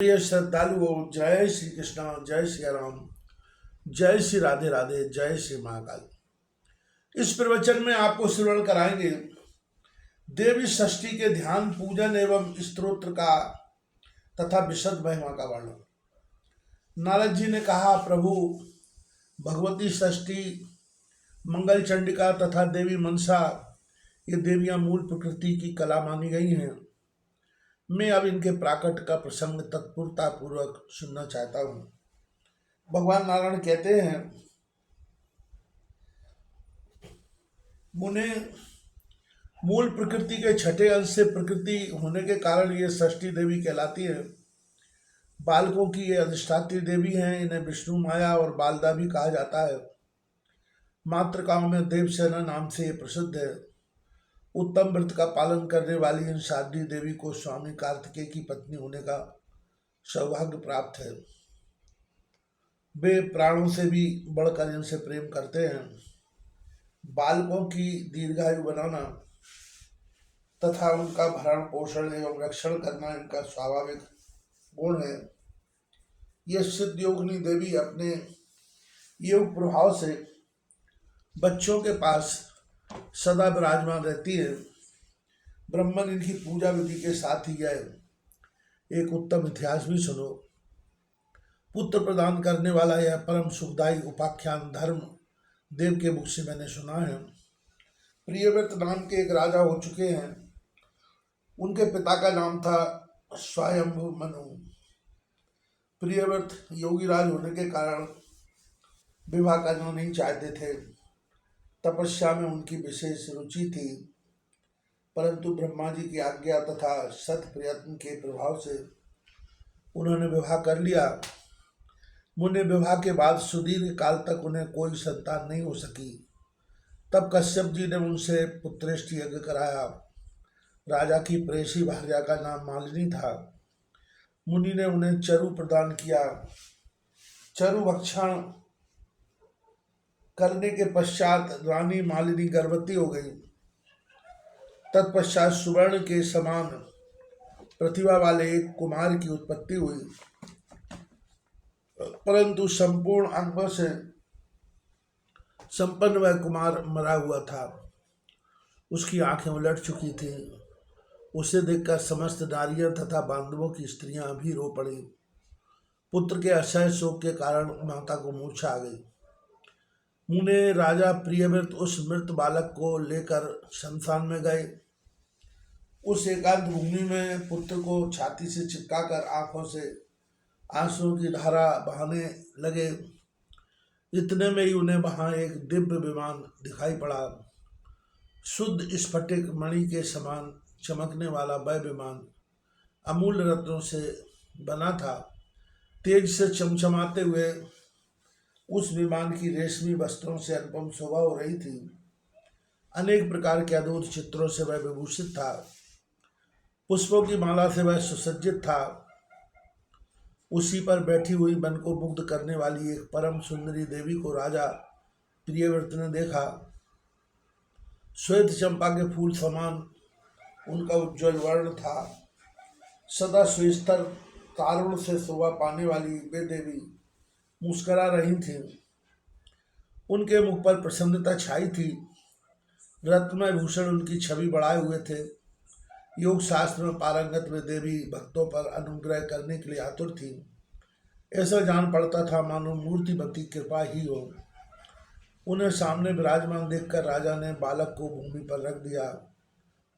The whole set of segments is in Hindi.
प्रिय श्रद्धालुओं, जय श्री कृष्णा, जय श्री राम, जय श्री राधे राधे, जय श्री महाकाल। इस प्रवचन में आपको श्रवण कराएंगे देवी षष्ठी के ध्यान, पूजन एवं स्तोत्र का तथा विशद महिमा का वर्णन। नारद जी ने कहा, प्रभु, भगवती षष्ठी, मंगल चंडिका तथा देवी मनसा, ये देवियां मूल प्रकृति की कला मानी गई हैं। मैं अब इनके प्राकट का प्रसंग तत्परता पूर्वक सुनना चाहता हूँ। भगवान नारायण कहते हैं, मुने, मूल प्रकृति के छठे अंश से प्रकृति होने के कारण ये षष्ठी देवी कहलाती है। बालकों की ये अधिष्ठात्री देवी हैं। इन्हें विष्णु माया और बालदा भी कहा जाता है। मातृकाओं में देवसेना नाम से ये प्रसिद्ध है। उत्तम व्रत का पालन करने वाली इन शारदीय देवी को स्वामी कार्तिकेय की पत्नी होने का सौभाग्य प्राप्त है। वे प्राणों से भी बढ़कर इनसे प्रेम करते हैं। बालकों की दीर्घायु बनाना तथा उनका भरण पोषण एवं रक्षण करना इनका स्वाभाविक गुण है। यह सिद्ध योगिनी देवी अपने योग प्रभाव से बच्चों के पास सदा विराजमान रहती है। ब्राह्मण इनकी पूजा विधि के साथ ही यह एक उत्तम इतिहास भी सुनो। पुत्र प्रदान करने वाला यह परम सुखदायी उपाख्यान धर्म देव के मुख से मैंने सुना है। प्रियव्रत नाम के एक राजा हो चुके हैं। उनके पिता का नाम था स्वयंभु मनु। प्रियव्रत योगी राज होने के कारण विवाह करना नहीं चाहते थे। तपस्या में उनकी विशेष रुचि थी, परंतु ब्रह्मा जी की आज्ञा तथा सत प्रयत्न के प्रभाव से उन्होंने विवाह कर लिया। मुने विवाह के बाद सुदीर्घ काल तक उन्हें कोई संतान नहीं हो सकी। तब कश्यप जी ने उनसे पुत्रेष्टि यज्ञ कराया। राजा की प्रेसी भार्या का नाम मालिनी था। मुनि ने उन्हें चरु प्रदान किया। चरु भक्षण करने के पश्चात रानी मालिनी गर्भवती हो गई। तत्पश्चात सुवर्ण के समान प्रतिभा वाले एक कुमार की उत्पत्ति हुई, परंतु संपूर्ण अंगों से संपन्न वह कुमार मरा हुआ था। उसकी आंखें उलट चुकी थीं। उसे देखकर समस्त नारियां तथा बांधवों की स्त्रियां भी रो पड़ी। पुत्र के असह्य शोक के कारण माता को मूर्छा आ गई। मुने राजा प्रियव्रत उस मृत बालक को लेकर शमशान में गए। उस एकांत भूमि में पुत्र को छाती से चिपकाकर आंखों से आंसुओं की धारा बहाने लगे। इतने में ही उन्हें वहां एक दिव्य विमान दिखाई पड़ा। शुद्ध स्फटिक मणि के समान चमकने वाला वह विमान अमूल्य रत्नों से बना था। तेज से चमचमाते हुए उस विमान की रेशमी वस्त्रों से अनुपम शोभा हो रही थी। अनेक प्रकार के अद्भुत चित्रों से वह विभूषित था। पुष्पों की माला से वह सुसज्जित था। उसी पर बैठी हुई मन को मुग्ध करने वाली एक परम सुंदरी देवी को राजा प्रियव्रत ने देखा। श्वेत चंपा के फूल समान उनका उज्ज्वल वर्ण था। सदा सुस्तर तारुण से शोभा पाने वाली वे देवी मुस्करा रही थीं। उनके मुख पर प्रसन्नता छाई थी। रत्नमय भूषण उनकी छवि बढ़ाए हुए थे। योग शास्त्र में पारंगत वे देवी भक्तों पर अनुग्रह करने के लिए आतुर थी। ऐसा जान पड़ता था मानो मूर्तिमती कृपा ही हो। उन्हें सामने विराजमान देखकर राजा ने बालक को भूमि पर रख दिया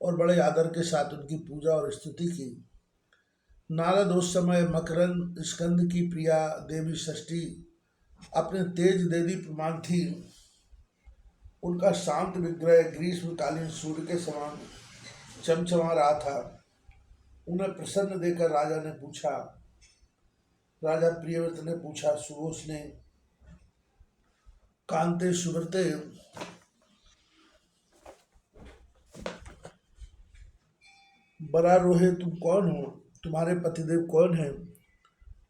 और बड़े आदर के साथ उनकी पूजा और स्तुति की। नारद उस समय मकरंद स्कंद की प्रिया देवी षष्ठी अपने तेज देवी प्रमाण थी। उनका शांत विग्रह ग्रीष्मकालीन सूर्य के समान चमचमा रहा था। उन्हें प्रसन्न देखकर राजा प्रियव्रत ने पूछा, सुघोषणे कांते सुव्रते, बरारोहे, तुम कौन हो? तुम्हारे पतिदेव कौन हैं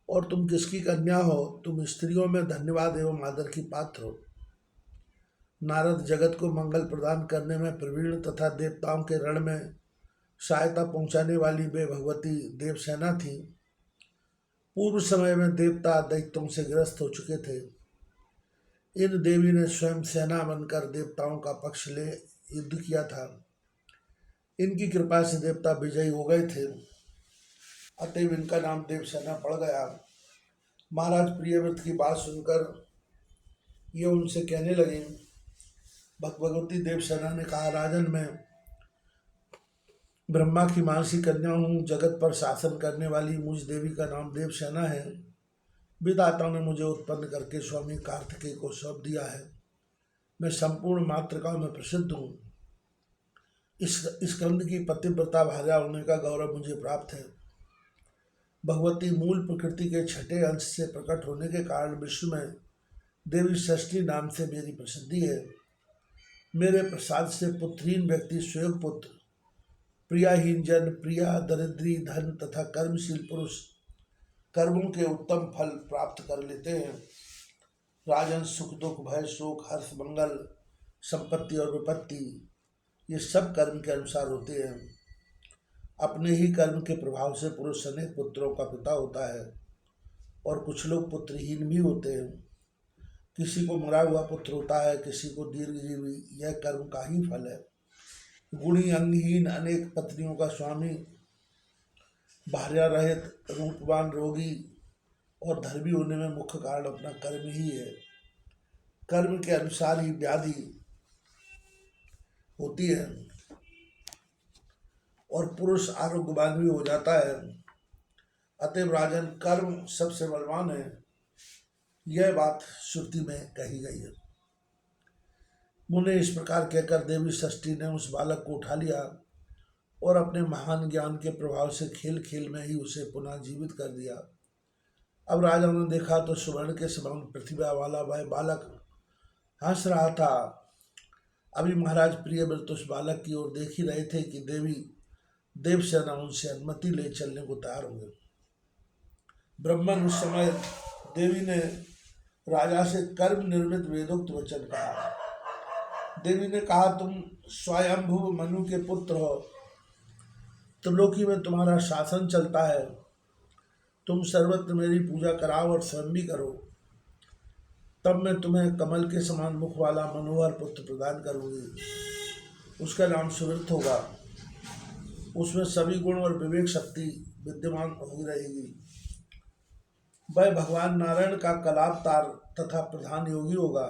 और तुम किसकी कन्या हो? तुम स्त्रियों में धन्यवाद एवं आदर की पात्र हो। नारद जगत को मंगल प्रदान करने में प्रवीण तथा देवताओं के रण में सहायता पहुंचाने वाली वे भगवती देवसेना थी। पूर्व समय में देवता दैत्यों से ग्रस्त हो चुके थे। इन देवी ने स्वयं सेना बनकर देवताओं का पक्ष ले युद्ध किया था। इनकी कृपा से देवता विजयी हो गए थे, अतएव इनका नाम देवसेना पड़ गया। महाराज प्रियव्रत की बात सुनकर ये उनसे कहने लगे। भगवती देवसेना ने कहा, राजन, मैं ब्रह्मा की मानसी कन्या हूँ। जगत पर शासन करने वाली मुझ देवी का नाम देवसेना है। विधाता ने मुझे उत्पन्न करके स्वामी कार्तिकेय को सौंप दिया है। मैं संपूर्ण मातृका में प्रसिद्ध हूँ। इस स्कंद की पतिव्रता भार्या होने का गौरव मुझे प्राप्त है। भगवती मूल प्रकृति के छठे अंश से प्रकट होने के कारण विश्व में देवी षष्ठी नाम से मेरी प्रसिद्धि है। मेरे प्रसाद से पुत्रहीन व्यक्ति स्वयं पुत्र, प्रियाहीन जन, प्रिया, दरिद्री, धन तथा कर्मशील पुरुष कर्मों के उत्तम फल प्राप्त कर लेते हैं। राजन, सुख दुख, भय शोक, हर्ष मंगल, संपत्ति और विपत्ति, ये सब कर्म के अनुसार होते हैं। अपने ही कर्म के प्रभाव से पुरुष अनेक पुत्रों का पिता होता है और कुछ लोग पुत्रहीन भी होते हैं। किसी को मरा हुआ पुत्र होता है, किसी को दीर्घजीवी। यह कर्म का ही फल है। गुणी अंगहीन, अनेक पत्नियों का स्वामी, भार्या रहित, रूपवान, रोगी और धर्मी होने में मुख्य कारण अपना कर्म ही है। कर्म के अनुसार ही व्याधि होती है और पुरुष आरोग्यवान भी हो जाता है। अतएव राजन, कर्म सबसे बलवान है। यह बात श्रुति में कही गई है। मुने इस प्रकार कहकर देवी षष्ठी ने उस बालक को उठा लिया और अपने महान ज्ञान के प्रभाव से खेल खेल में ही उसे पुनः जीवित कर दिया। अब राजा ने देखा तो सुवर्ण के समान प्रतिभा वाला वह बालक हंस रहा था। अभी महाराज प्रियव्रत उस बालक की ओर देख ही रहे थे कि देवी देवसेना उनसे अनुमति ले चलने को तैयार हो गई। ब्रह्मन उस समय देवी ने राजा से कर्म निर्मित वेदोक्त वचन कहा। देवी ने कहा, तुम स्वयंभुव मनु के पुत्र हो। त्रिलोकी में तुम्हारा शासन चलता है। तुम सर्वत्र मेरी पूजा कराओ और स्वयं भी करो। तब मैं तुम्हें कमल के समान मुख वाला मनोहर पुत्र प्रदान करूंगी। उसका नाम सुवृत होगा। उसमें सभी गुण और विवेक शक्ति विद्यमान होगी रहेगी। वह भगवान नारायण का कलावतार तथा प्रधान योगी होगा।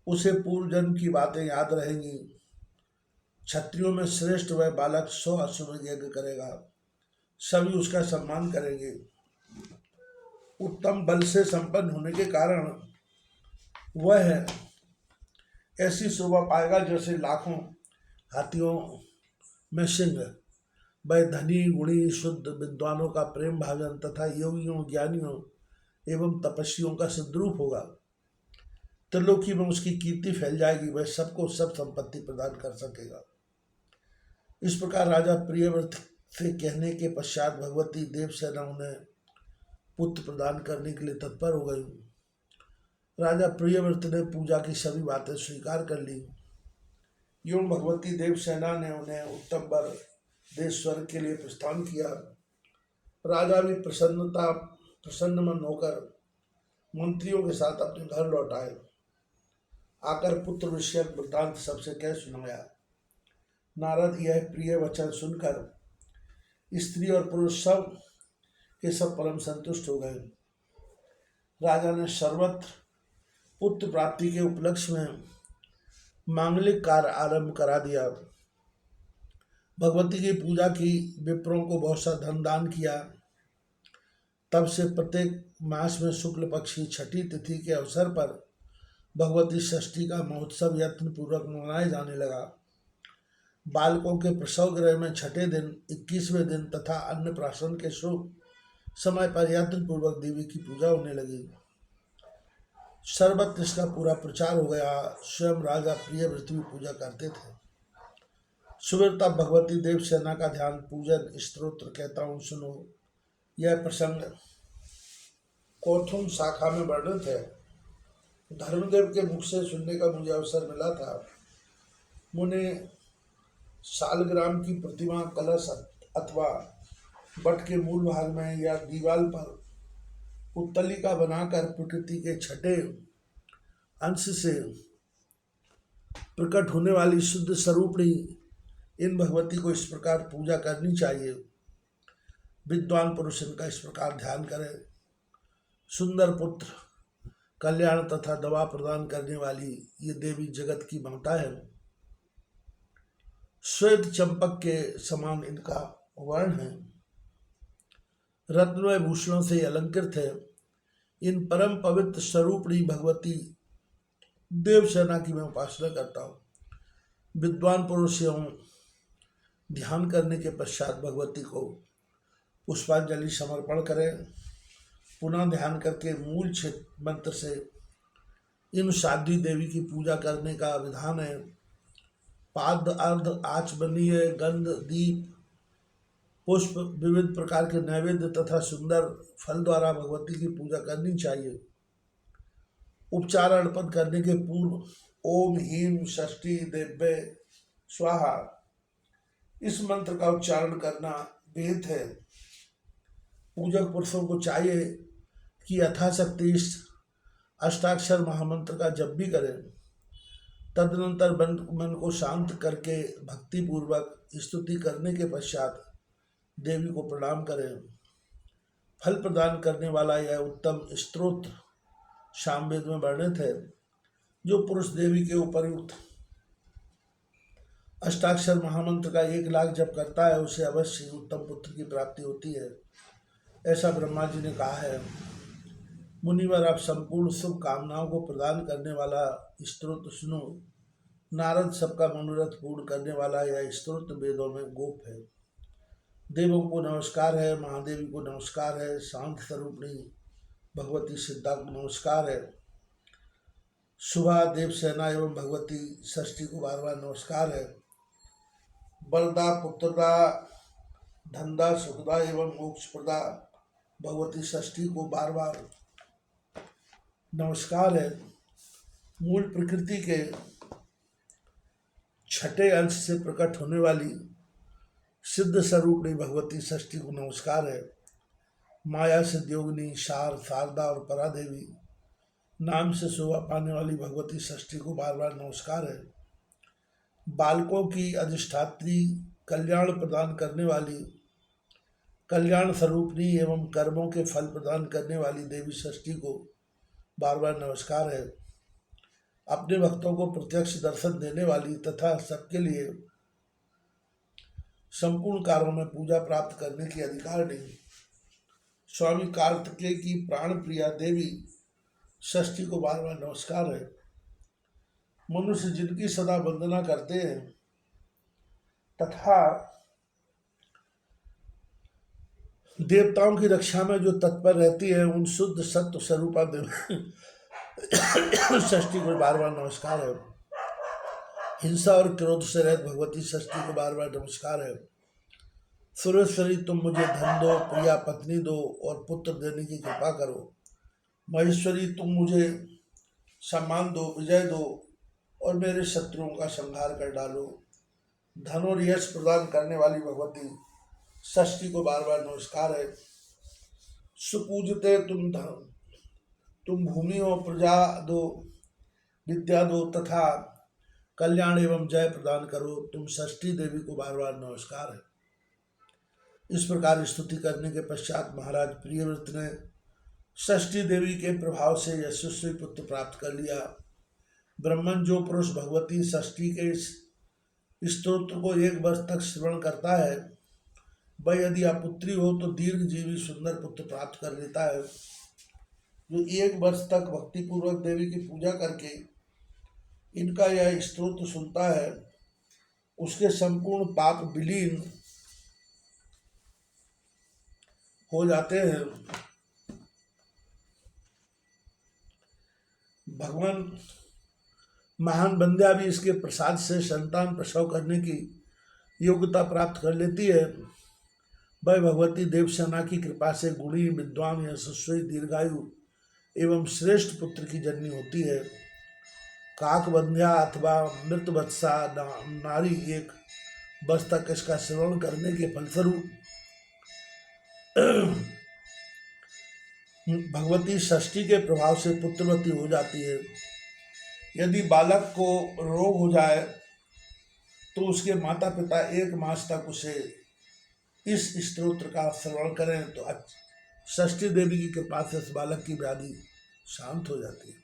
उसे पूर्व जन्म की बातें याद रहेंगी। क्षत्रियों में श्रेष्ठ वह बालक 100 अश्वमेध यज्ञ करेगा। सभी उसका सम्मान करेंगे। उत्तम बल से संपन्न होने के कारण वह ऐसी शोभा पाएगा जैसे लाखों हाथियों में सिंह। वह धनी, गुणी, शुद्ध, विद्वानों का प्रेम भाजन तथा योगियों, ज्ञानियों एवं तपस्वियों का सद्रूप होगा। त्रिलोकी में उसकी कीर्ति फैल जाएगी। वह सबको सब संपत्ति प्रदान कर सकेगा। इस प्रकार राजा प्रियव्रत से कहने के पश्चात भगवती देवसेना उन्हें पुत्र प्रदान करने के लिए तत्पर हो गई। राजा प्रियव्रत ने पूजा की सभी बातें स्वीकार कर ली। यूं भगवती देवसेना ने उन्हें उत्तम वर देश स्वर्ग के लिए प्रस्थान किया। राजा भी प्रसन्न मन होकर मंत्रियों के साथ अपने घर लौट आए। आकर पुत्र विषयक वृत्तांत सबसे कह सुनाया। नारद यह प्रिय वचन सुनकर स्त्री और पुरुष सब के सब परम संतुष्ट हो गए। राजा ने सर्वत्र पुत्र प्राप्ति के उपलक्ष्य में मांगलिक कार्य आरंभ करा दिया। भगवती की पूजा की, विप्रों को बहुत सा धन दान किया। तब से प्रत्येक मास में शुक्ल पक्ष की छठी तिथि के अवसर पर भगवती षष्ठी का महोत्सव यत्न पूर्वक मनाया जाने लगा। बालकों के प्रसव गृह में छठे दिन, 21वें दिन तथा अन्नप्राशन के शुभ समय पर यत्न पूर्वक देवी की पूजा होने लगी। सर्वत्र इसका पूरा प्रचार हो गया। स्वयं राजा प्रियव्रत भी पूजा करते थे। सुबह तब भगवती देवसेना का ध्यान पूजन स्तोत्र कहता हूँ, सुनो। यह प्रसंग कौथुम शाखा में वर्णित है। धर्मदेव के मुख से सुनने का मुझे अवसर मिला था। मुने शालग्राम की प्रतिमा कलश अथवा बट के मूल भाग में या दीवार पर उत्तलिका बनाकर प्रकृति के छठे अंश से प्रकट होने वाली शुद्ध स्वरूपणी इन भगवती को इस प्रकार पूजा करनी चाहिए। विद्वान पुरुष इनका इस प्रकार ध्यान करें। सुंदर पुत्र, कल्याण तथा दवा प्रदान करने वाली ये देवी जगत की माता है। श्वेत चंपक के समान इनका वर्ण है। रत्नमय भूषणों से अलंकृत है। इन परम पवित्र स्वरूपणी भगवती देवसेना की मैं उपासना करता हूँ। विद्वान पुरुष एवं ध्यान करने के पश्चात भगवती को पुष्पांजलि समर्पण करें। पुनः ध्यान करके मूल मंत्र से इन साध्वी देवी की पूजा करने का विधान है। पाद अर्ध आचमनीय गंध दीप पुष्प विविध प्रकार के नैवेद्य तथा सुंदर फल द्वारा भगवती की पूजा करनी चाहिए। उपचार अर्पण करने के पूर्व ओम ह्रीं षष्ठी देव्ये स्वाहा इस मंत्र का उच्चारण करना वेद है। पूजक पुरुषों को चाहिए कि यथाशक्ति इस अष्टाक्षर महामंत्र का जप भी करें। तदनंतर मन को शांत करके भक्ति पूर्वक स्तुति करने के पश्चात देवी को प्रणाम करें। फल प्रदान करने वाला यह उत्तम स्तोत्र सामवेद में वर्णित है। जो पुरुष देवी के उपयुक्त अष्टाक्षर महामंत्र का 1 लाख जप करता है उसे अवश्य उत्तम पुत्र की प्राप्ति होती है, ऐसा ब्रह्मा जी ने कहा है। मुनिवर, आप संपूर्ण शुभ कामनाओं को प्रदान करने वाला स्तोत्र सुनो। नारद सबका मनोरथ पूर्ण करने वाला यह स्तोत्र वेदों में गोप है। देवों को नमस्कार है, महादेवी को नमस्कार है, शांत स्वरूपणी भगवती सिद्धा को नमस्कार है। शुभा देवसेना एवं भगवती षष्ठी को बार बार नमस्कार है। बलदा पुत्रदा धनदा सुखदा एवं मोक्षप्रदा भगवती षष्ठी को बार बार नमस्कार है। मूल प्रकृति के छठे अंश से प्रकट होने वाली सिद्ध स्वरूपणी भगवती षष्ठी को नमस्कार है। माया से योगिनी शार शारदा और परादेवी नाम से शोभा पाने वाली भगवती षष्ठी को बार बार नमस्कार है। बालकों की अधिष्ठात्री, कल्याण प्रदान करने वाली, कल्याण स्वरूपणी एवं कर्मों के फल प्रदान करने वाली देवी षष्ठी को बार बार नमस्कार है। अपने भक्तों को प्रत्यक्ष दर्शन देने वाली तथा सबके लिए संपूर्ण कार्यों में पूजा प्राप्त करने की अधिकारिणी स्वामी कार्तिकेय की प्राण प्रिया देवी षष्ठी को बार बार नमस्कार है। मनुष्य जिनकी सदा वंदना करते हैं तथा देवताओं की रक्षा में जो तत्पर रहती है उन शुद्ध सत्व स्वरूपा देवी षष्ठी को बार बार नमस्कार है। हिंसा और क्रोध से रहित भगवती षष्ठी को बार बार नमस्कार है। सुरेश्वरी, तुम मुझे धन दो, प्रिया पत्नी दो और पुत्र देने की कृपा करो। महेश्वरी, तुम मुझे सम्मान दो, विजय दो और मेरे शत्रुओं का संहार कर डालो। धन और यश प्रदान करने वाली भगवती षष्ठी को बार बार नमस्कार है। सुपूजते, तुम भूमि और प्रजा दो, विद्या दो तथा कल्याण एवं जय प्रदान करो। तुम षष्ठी देवी को बार बार नमस्कार है। इस प्रकार स्तुति करने के पश्चात महाराज प्रियव्रत ने षष्ठी देवी के प्रभाव से यशस्वी पुत्र प्राप्त कर लिया। ब्रह्मन, जो पुरुष भगवती षष्ठी के इस स्तोत्र को 1 वर्ष तक श्रवण करता है वह यदि अपुत्री हो तो दीर्घजीवी सुंदर पुत्र प्राप्त कर लेता है। जो 1 वर्ष तक भक्तिपूर्वक देवी की पूजा करके इनका यह स्तोत्र सुनता है उसके संपूर्ण पाप विलीन हो जाते हैं। भगवान महान बंध्या भी इसके प्रसाद से संतान प्रसव करने की योग्यता प्राप्त कर लेती है। वह भगवती देवसेना की कृपा से गुणी, विद्वान, यशस्वी, दीर्घायु एवं श्रेष्ठ पुत्र की जननी होती है। काकबंध्या अथवा मृतवत्सा नारी 1 वर्ष तक इसका श्रवण करने के फलस्वरूप भगवती षष्ठी के प्रभाव से पुत्रवती हो जाती है। यदि बालक को रोग हो जाए तो उसके माता पिता 1 मास तक उसे इस स्तोत्र का श्रवण करें तो षष्ठी देवी की कृपा से उस बालक की व्याधि शांत हो जाती है।